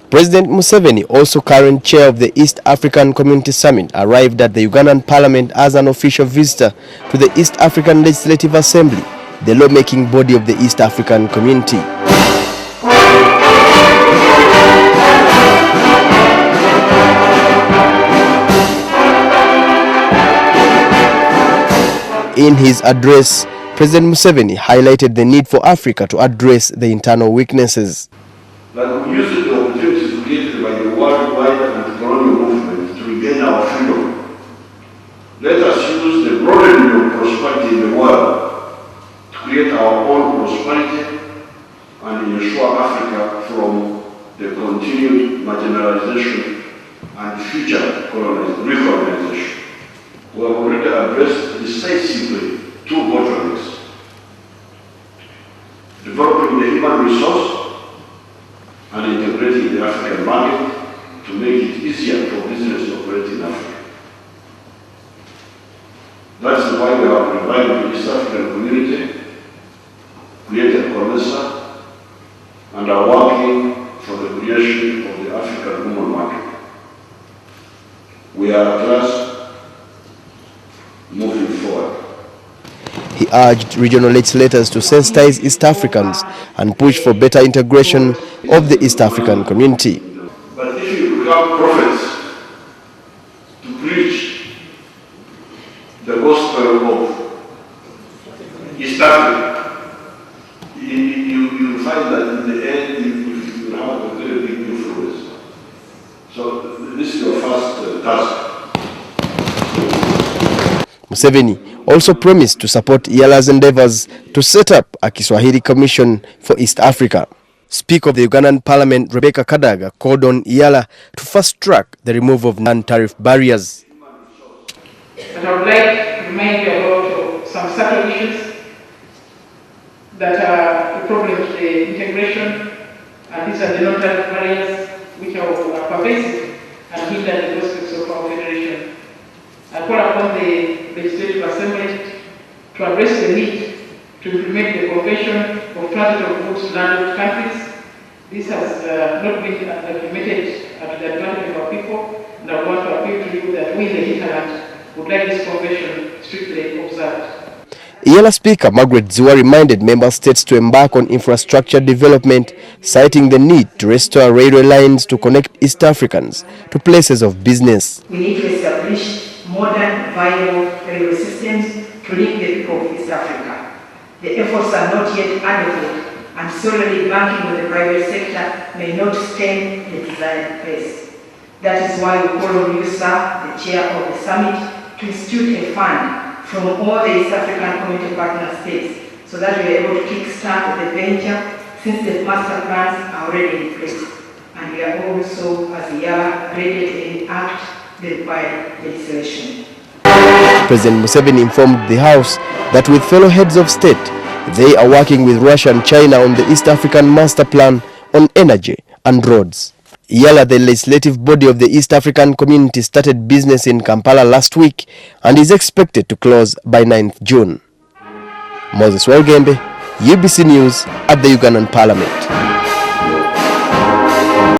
President Museveni, also current chair of the East African Community Summit, arrived at the Ugandan Parliament as an official visitor to the East African Legislative Assembly, the lawmaking body of the East African Community. In his address, President Museveni highlighted the need for Africa to address the internal weaknesses. Like we use the opportunities created by the worldwide anti-colonial movement to regain our freedom. Let us use the broadening of prosperity in the world to create our own prosperity and ensure Africa from the continued marginalization and future recolonization. We have already addressed decisively two bottlenecks: developing the human resource and integrating the African market to make it easier for business to operate in Africa. That's why we have revived the East African community, created COMESA, and are working for the creation of the African woman market. We are at last moving forward. He urged regional legislators to sensitize East Africans and push for better integration of the East African community. But if you become prophets to preach the gospel of East Africa, you find that in the end you have a very big influence. So this is your first task. Museveni also promised to support EALA's endeavors to set up a Kiswahili Commission for East Africa. Speaker of the Ugandan Parliament, Rebecca Kadaga, called on EALA to fast-track the removal of non-tariff barriers. But I would like to remind you about some subtle issues that are the problem of the integration, and these are the non-tariff barriers which are pervasive and hinder the prospects of our federation. I call upon the Legislative Assembly to address the need to implement the Convention of Transit of Goods to Landlocked Countries. This has not been implemented at the advantage of our people, and I want to appeal to you that we in the hinterland would like this convention strictly observed. EALA Speaker Margaret Ziwa reminded member states to embark on infrastructure development, citing the need to restore railway lines to connect East Africans to places of business. We need to establish modern, viable railway systems to link the people of East Africa. The efforts are not yet adequate, and solely banking on the private sector may not stand the desired pace. That is why we call on you, sir, the chair of the summit, to institute a fund from all the East African community partner states so that we are able to kickstart the venture, since the master plans are already in place. And we are also, as EALA, ready to enact the required legislation. President Museveni informed the House that with fellow heads of state, they are working with Russia and China on the East African Master Plan on energy and roads. EALA, the legislative body of the East African Community, started business in Kampala last week and is expected to close by 9th June. Moses Walgembe, UBC News at the Ugandan Parliament.